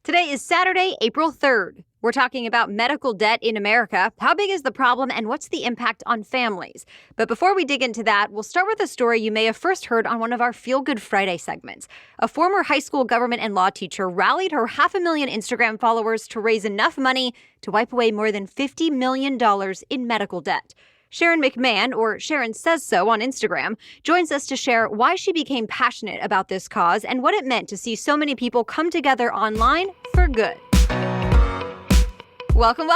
Today is Saturday, April 3rd. We're talking about medical debt in America. How big is the problem and what's the impact on families? But before we dig into that, we'll start with a story you may have first heard on one of our Feel Good Friday segments. A former high school government and law teacher rallied her 500,000 Instagram followers to raise enough money to wipe away more than $50 million in medical debt. Sharon McMahon, or SharonSaysSo on Instagram, joins us to share why she became passionate about this cause and what it meant to see so many people come together online for good. Welcome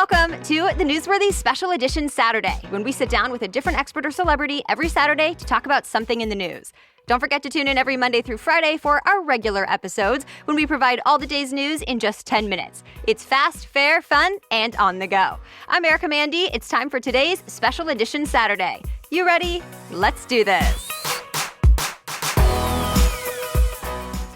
to the Newsworthy Special Edition Saturday, when we sit down with a different expert or celebrity every Saturday to talk about something in the news. Don't forget to tune in every Monday through Friday for our regular episodes, when we provide all the day's news in just 10 minutes. It's fast, fair, fun, and on the go. I'm Erica Mandy. It's time for today's Special Edition Saturday. You ready? Let's do this.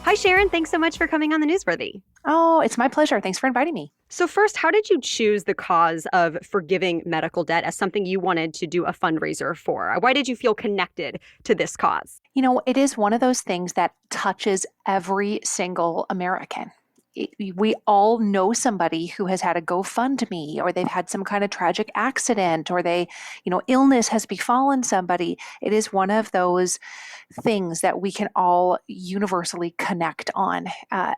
Hi, Sharon. Thanks so much for coming on the Newsworthy. Oh, it's my pleasure. Thanks for inviting me. So first, how did you choose the cause of forgiving medical debt as something you wanted to do a fundraiser for? Why did you feel connected to this cause? You know, it is one of those things that touches every single American. We all know somebody who has had a GoFundMe, or they've had some kind of tragic accident, or illness has befallen somebody. It is one of those things that we can all universally connect on.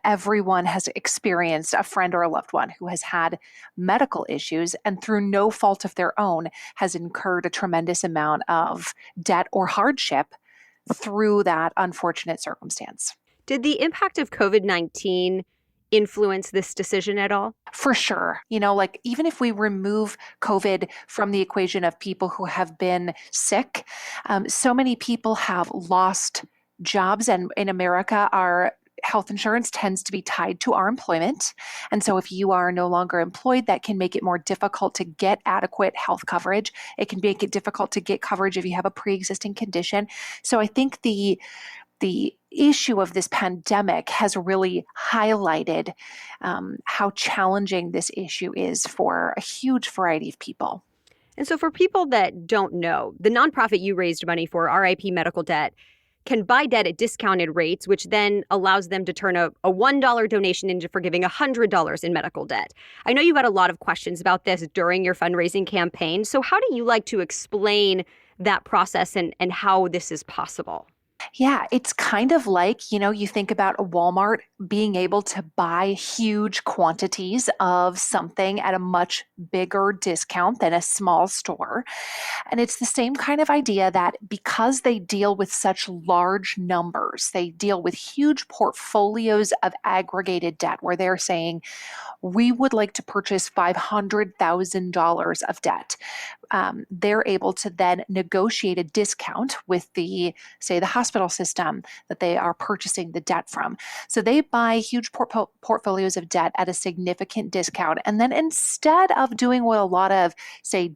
Everyone has experienced a friend or a loved one who has had medical issues and through no fault of their own has incurred a tremendous amount of debt or hardship through that unfortunate circumstance. Did the impact of COVID-19 influence this decision at all? For sure. Even if we remove COVID from the equation of people who have been sick, so many people have lost jobs. And in America, our health insurance tends to be tied to our employment. And so if you are no longer employed, that can make it more difficult to get adequate health coverage. It can make it difficult to get coverage if you have a pre-existing condition. So I think the issue of this pandemic has really highlighted how challenging this issue is for a huge variety of people. And so for people that don't know, the nonprofit you raised money for, RIP Medical Debt, can buy debt at discounted rates, which then allows them to turn a $1 donation into forgiving $100 in medical debt. I know you had a lot of questions about this during your fundraising campaign. So how do you like to explain that process and how this is possible? Yeah, it's kind of like, you think about a Walmart being able to buy huge quantities of something at a much bigger discount than a small store. And it's the same kind of idea that because they deal with such large numbers, they deal with huge portfolios of aggregated debt where they're saying, we would like to purchase $500,000 of debt. They're able to then negotiate a discount with the hospital system that they are purchasing the debt from. So they buy huge portfolios of debt at a significant discount. And then instead of doing what a lot of,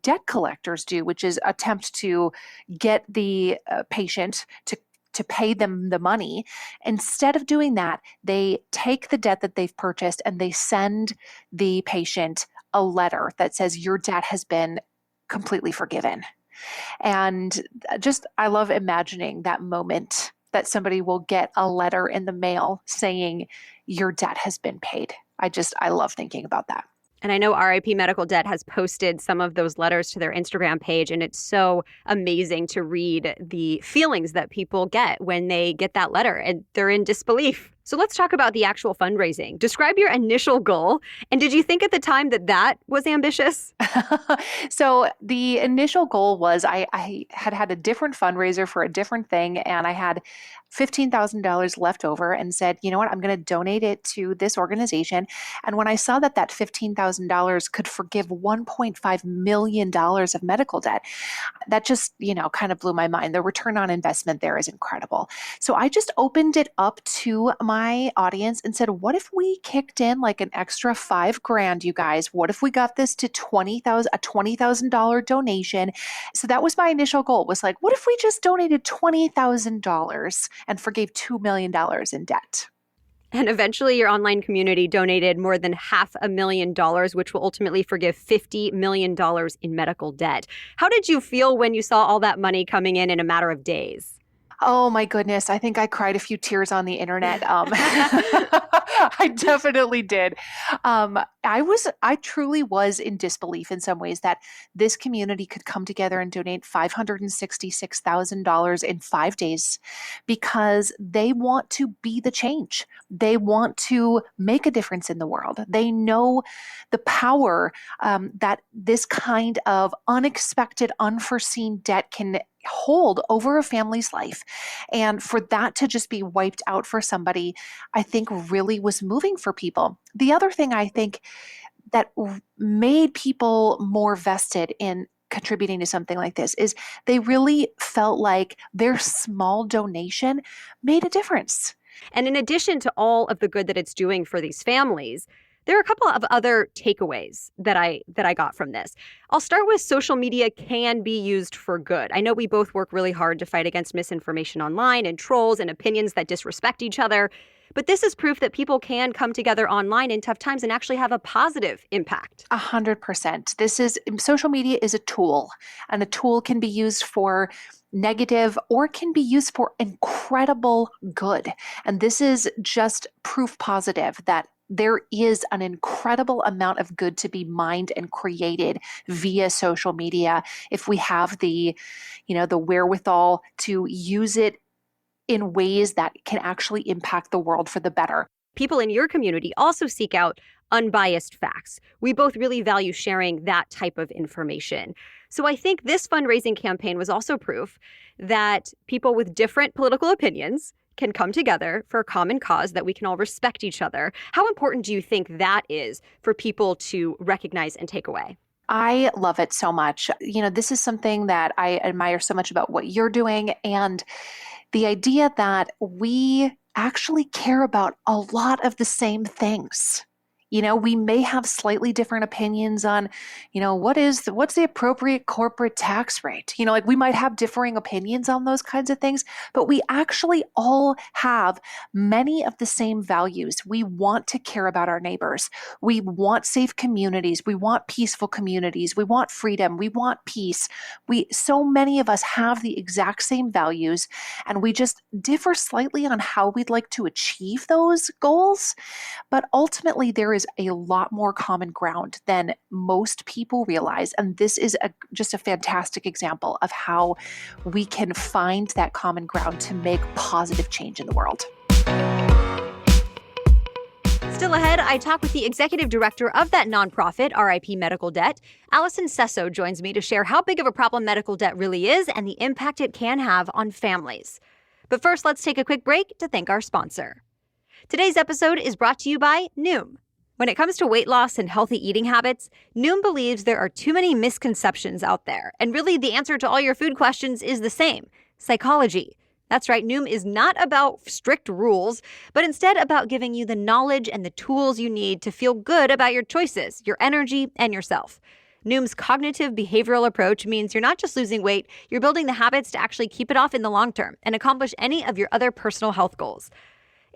debt collectors do, which is attempt to get the patient to pay them the money, instead of doing that, they take the debt that they've purchased and they send the patient a letter that says your debt has been completely forgiven. And I love imagining that moment that somebody will get a letter in the mail saying your debt has been paid. I love thinking about that. And I know RIP Medical Debt has posted some of those letters to their Instagram page, and it's so amazing to read the feelings that people get when they get that letter, and they're in disbelief. So let's talk about the actual fundraising. Describe your initial goal. And did you think at the time that was ambitious? So the initial goal was I had a different fundraiser for a different thing, and I had $15,000 left over and said, you know what, I'm going to donate it to this organization. And when I saw that $15,000 could forgive $1.5 million of medical debt, that just, kind of blew my mind. The return on investment there is incredible. So I just opened it up to my audience and said, what if we kicked in like an extra $5,000, you guys? What if we got this to a $20,000 donation? So that was my initial goal, was like, what if we just donated $20,000 and forgave $2 million in debt? And eventually your online community donated more than $500,000, which will ultimately forgive $50 million in medical debt. How did you feel when you saw all that money coming in a matter of days? Oh my goodness. I think I cried a few tears on the internet. I definitely did. I truly was in disbelief in some ways that this community could come together and donate $566,000 in 5 days because they want to be the change. They want to make a difference in the world. They know the power that this kind of unexpected, unforeseen debt can hold over a family's life. And for that to just be wiped out for somebody, I think really was moving for people. The other thing I think that made people more vested in contributing to something like this is they really felt like their small donation made a difference. And in addition to all of the good that it's doing for these families, there are a couple of other takeaways that I got from this. I'll start with social media can be used for good. I know we both work really hard to fight against misinformation online and trolls and opinions that disrespect each other. But this is proof that people can come together online in tough times and actually have a positive impact. 100%. Social media is a tool, and a tool can be used for negative or can be used for incredible good. And this is just proof positive that there is an incredible amount of good to be mined and created via social media if we have the wherewithal to use it in ways that can actually impact the world for the better. People in your community also seek out unbiased facts. We both really value sharing that type of information. So I think this fundraising campaign was also proof that people with different political opinions can come together for a common cause, that we can all respect each other. How important do you think that is for people to recognize and take away? I love it so much. This is something that I admire so much about what you're doing, and the idea that we actually care about a lot of the same things. We may have slightly different opinions on, what's the appropriate corporate tax rate? We might have differing opinions on those kinds of things, but we actually all have many of the same values. We want to care about our neighbors. We want safe communities. We want peaceful communities. We want freedom. We want peace. So many of us have the exact same values, and we just differ slightly on how we'd like to achieve those goals. But ultimately, there is a lot more common ground than most people realize. And this is just a fantastic example of how we can find that common ground to make positive change in the world. Still ahead, I talk with the executive director of that nonprofit, RIP Medical Debt. Allison Sesso joins me to share how big of a problem medical debt really is and the impact it can have on families. But first, let's take a quick break to thank our sponsor. Today's episode is brought to you by Noom. When it comes to weight loss and healthy eating habits, Noom believes there are too many misconceptions out there. And really, the answer to all your food questions is the same: psychology. That's right, Noom is not about strict rules, but instead about giving you the knowledge and the tools you need to feel good about your choices, your energy, and yourself. Noom's cognitive behavioral approach means you're not just losing weight, you're building the habits to actually keep it off in the long term and accomplish any of your other personal health goals.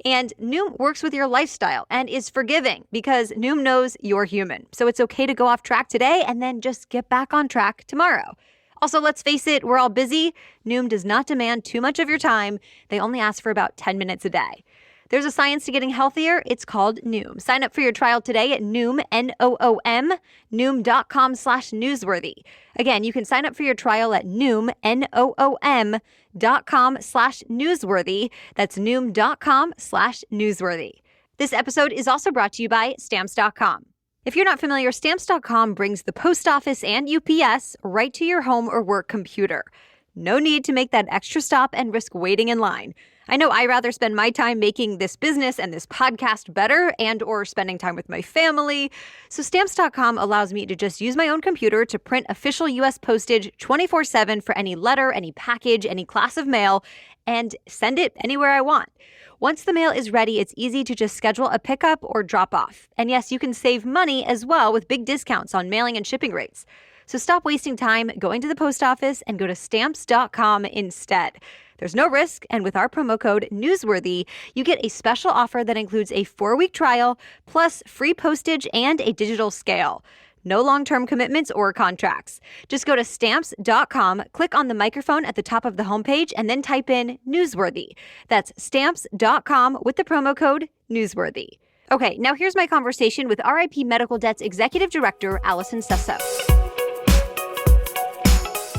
And Noom works with your lifestyle and is forgiving because Noom knows you're human. So it's okay to go off track today and then just get back on track tomorrow. Also, let's face it, we're all busy. Noom does not demand too much of your time. They only ask for about 10 minutes a day. There's a science to getting healthier. It's called Noom. Sign up for your trial today at Noom, Noom, Noom.com/newsworthy. Again, you can sign up for your trial at Noom, Noom.com/newsworthy. That's Noom.com/newsworthy. This episode is also brought to you by Stamps.com. If you're not familiar, Stamps.com brings the post office and UPS right to your home or work computer. No need to make that extra stop and risk waiting in line. I know I'd rather spend my time making this business and this podcast better and or spending time with my family. So Stamps.com allows me to just use my own computer to print official U.S. postage 24/7 for any letter, any package, any class of mail, and send it anywhere I want. Once the mail is ready, it's easy to just schedule a pickup or drop off. And yes, you can save money as well with big discounts on mailing and shipping rates. So stop wasting time going to the post office and go to Stamps.com instead. There's no risk, and with our promo code Newsworthy, you get a special offer that includes a 4-week trial, plus free postage and a digital scale. No long-term commitments or contracts. Just go to Stamps.com, click on the microphone at the top of the homepage, and then type in Newsworthy. That's Stamps.com with the promo code Newsworthy. Okay, now here's my conversation with RIP Medical Debt's Executive Director, Allison Sesso.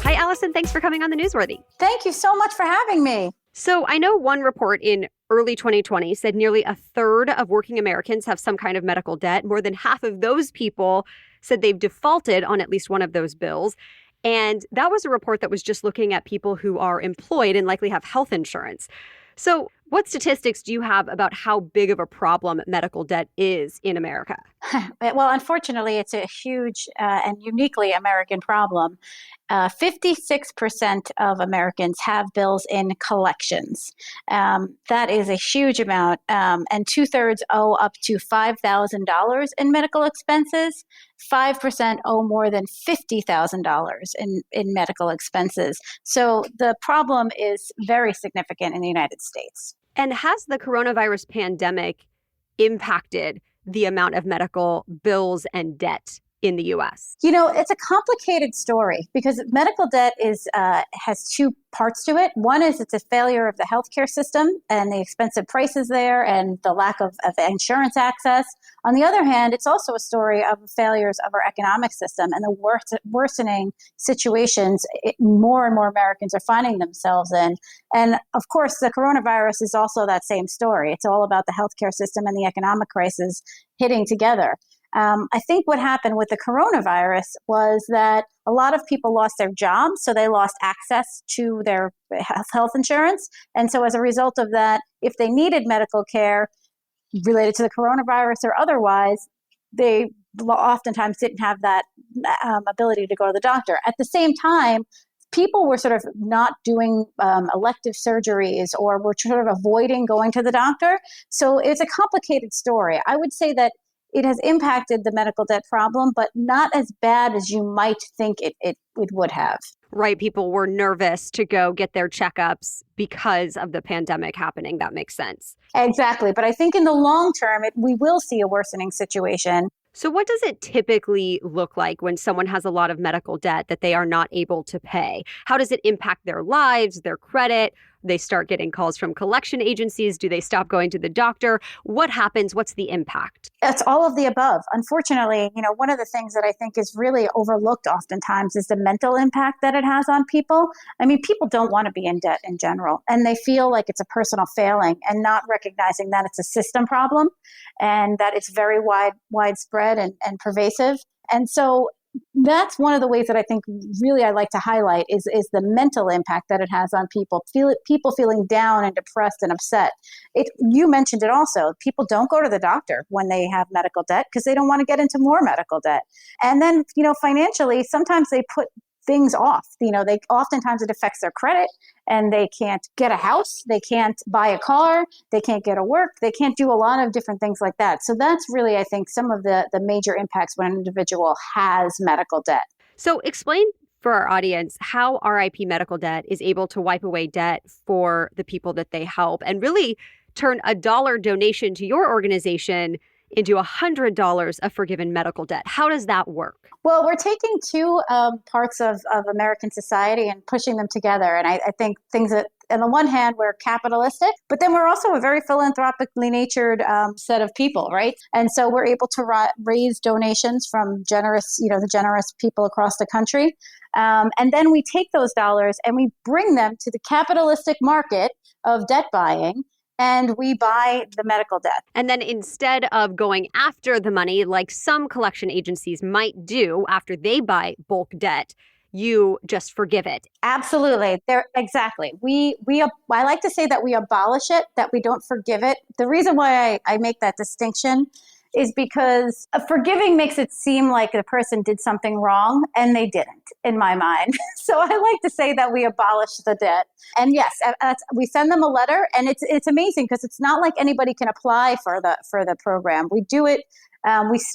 Hi, Allison. Thanks for coming on the Newsworthy. Thank you so much for having me. So I know one report in early 2020 said nearly a third of working Americans have some kind of medical debt. More than half of those people said they've defaulted on at least one of those bills. And that was a report that was just looking at people who are employed and likely have health insurance. So what statistics do you have about how big of a problem medical debt is in America? Well, unfortunately, it's a huge and uniquely American problem. 56% of Americans have bills in collections. That is a huge amount, and 2/3 owe up to $5,000 in medical expenses. 5% owe more than $50,000 in medical expenses. So the problem is very significant in the United States. And has the coronavirus pandemic impacted the amount of medical bills and debt in the U.S.? You know, it's a complicated story because medical debt has two parts to it. One is it's a failure of the healthcare system and the expensive prices there and the lack of insurance access. On the other hand, it's also a story of failures of our economic system and the worsening situations more and more Americans are finding themselves in. And of course, the coronavirus is also that same story. It's all about the healthcare system and the economic crisis hitting together. I think what happened with the coronavirus was that a lot of people lost their jobs, so they lost access to their health insurance. And so as a result of that, if they needed medical care related to the coronavirus or otherwise, they oftentimes didn't have that ability to go to the doctor. At the same time, people were sort of not doing elective surgeries or were sort of avoiding going to the doctor. So it's a complicated story. I would say that it has impacted the medical debt problem, but not as bad as you might think it would have. Right. People were nervous to go get their checkups because of the pandemic happening. That makes sense. Exactly. But I think in the long term, we will see a worsening situation. So what does it typically look like when someone has a lot of medical debt that they are not able to pay? How does it impact their lives, their credit? They start getting calls from collection agencies. Do they stop going to the doctor? What happens? What's the impact? It's all of the above. Unfortunately, you know, one of the things that I think is really overlooked oftentimes is the mental impact that it has on people. I mean, people don't want to be in debt in general, and they feel like it's a personal failing and not recognizing that it's a system problem and that it's very widespread and pervasive. And so that's one of the ways that I think really I like to highlight is the mental impact that it has on people. People feeling down and depressed and upset. You mentioned it also. People don't go to the doctor when they have medical debt because they don't want to get into more medical debt. And then, you know, financially, sometimes they put things off. You know, oftentimes it affects their credit and they can't get a house, they can't buy a car, they can't get a work, they can't do a lot of different things like that. So that's really, I think, some of the major impacts when an individual has medical debt. So explain for our audience how RIP Medical Debt is able to wipe away debt for the people that they help and really turn a $1 donation to your organization into $100 of forgiven medical debt. How does that work? Well, we're taking two parts of American society and pushing them together. And I think things that, on the one hand, we're capitalistic, but then we're also a very philanthropically natured set of people, right? And so we're able to raise donations from the generous people across the country. And then we take those dollars and we bring them to the capitalistic market of debt buying. And we buy the medical debt. And then instead of going after the money, like some collection agencies might do after they buy bulk debt, you just forgive it. Absolutely. Exactly. I like to say that we abolish it, that we don't forgive it. The reason why I make that distinction is because forgiving makes it seem like the person did something wrong, and they didn't, in my mind. So I like to say that we abolish the debt. And yes, we send them a letter, and it's amazing because it's not like anybody can apply for the program. We do it.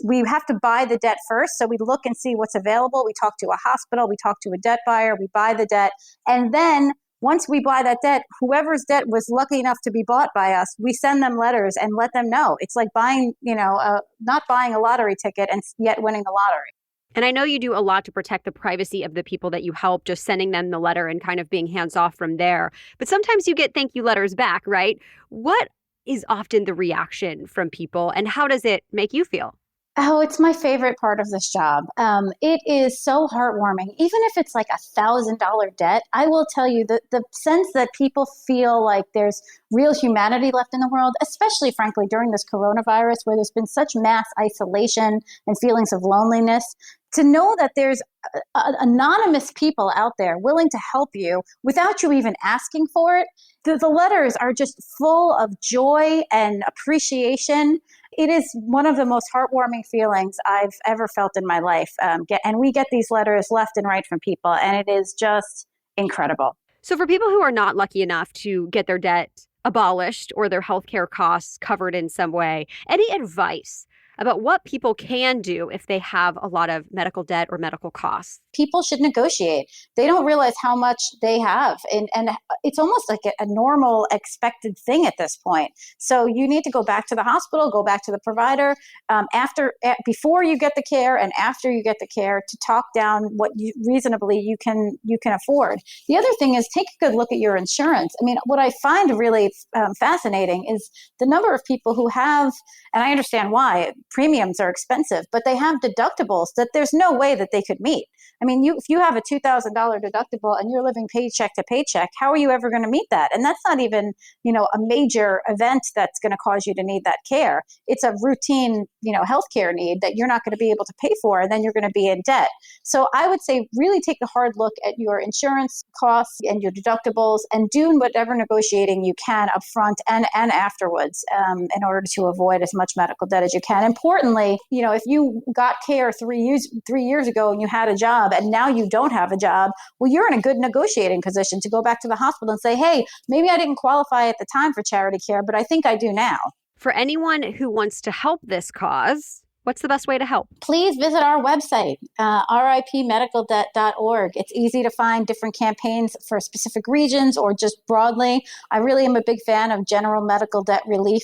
We have to buy the debt first. So we look and see what's available. We talk to a hospital. We talk to a debt buyer. We buy the debt. And then once we buy that debt, whoever's debt was lucky enough to be bought by us, we send them letters and let them know. It's like buying, not buying a lottery ticket and yet winning the lottery. And I know you do a lot to protect the privacy of the people that you help, just sending them the letter and kind of being hands off from there. But sometimes you get thank you letters back, right? What is often the reaction from people, and how does it make you feel? Oh, it's my favorite part of this job. It is so heartwarming. Even if it's like $1,000 debt, I will tell you that the sense that people feel like there's real humanity left in the world, especially, frankly, during this coronavirus, where there's been such mass isolation and feelings of loneliness, to know that there's anonymous people out there willing to help you without you even asking for it. The letters are just full of joy and appreciation. It is one of the most heartwarming feelings I've ever felt in my life. And we get these letters left and right from people, and it is just incredible. So for people who are not lucky enough to get their debt abolished or their healthcare costs covered in some way, any advice about what people can do if they have a lot of medical debt or medical costs? People should negotiate. They don't realize how much they have. And it's almost like a normal expected thing at this point. So you need to go back to the hospital, go back to the provider before you get the care and after you get the care, to talk down what reasonably you can afford. The other thing is, take a good look at your insurance. I mean, what I find really fascinating is the number of people who have, and I understand why, premiums are expensive, but they have deductibles that there's no way that they could meet. I mean, if you have a $2,000 deductible and you're living paycheck to paycheck, how are you ever going to meet that? And that's not even, a major event that's going to cause you to need that care. It's a routine, healthcare need that you're not going to be able to pay for, and then you're going to be in debt. So I would say really take a hard look at your insurance costs and your deductibles, and do whatever negotiating you can up front and afterwards in order to avoid as much medical debt as you can. Importantly, if you got care 3 years ago and you had a job and now you don't have a job, well, you're in a good negotiating position to go back to the hospital and say, hey, maybe I didn't qualify at the time for charity care, but I think I do now. For anyone who wants to help this cause, what's the best way to help? Please visit our website, ripmedicaldebt.org. It's easy to find different campaigns for specific regions or just broadly. I really am a big fan of general medical debt relief.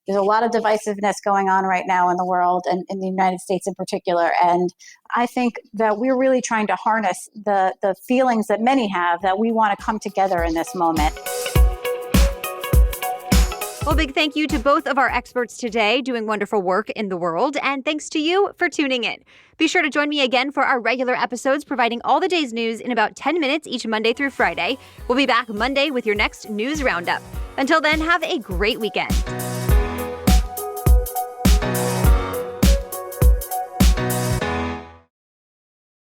There's a lot of divisiveness going on right now in the world, and in the United States in particular. And I think that we're really trying to harness the feelings that many have, that we want to come together in this moment. Well, big thank you to both of our experts today doing wonderful work in the world. And thanks to you for tuning in. Be sure to join me again for our regular episodes, providing all the day's news in about 10 minutes each Monday through Friday. We'll be back Monday with your next news roundup. Until then, have a great weekend.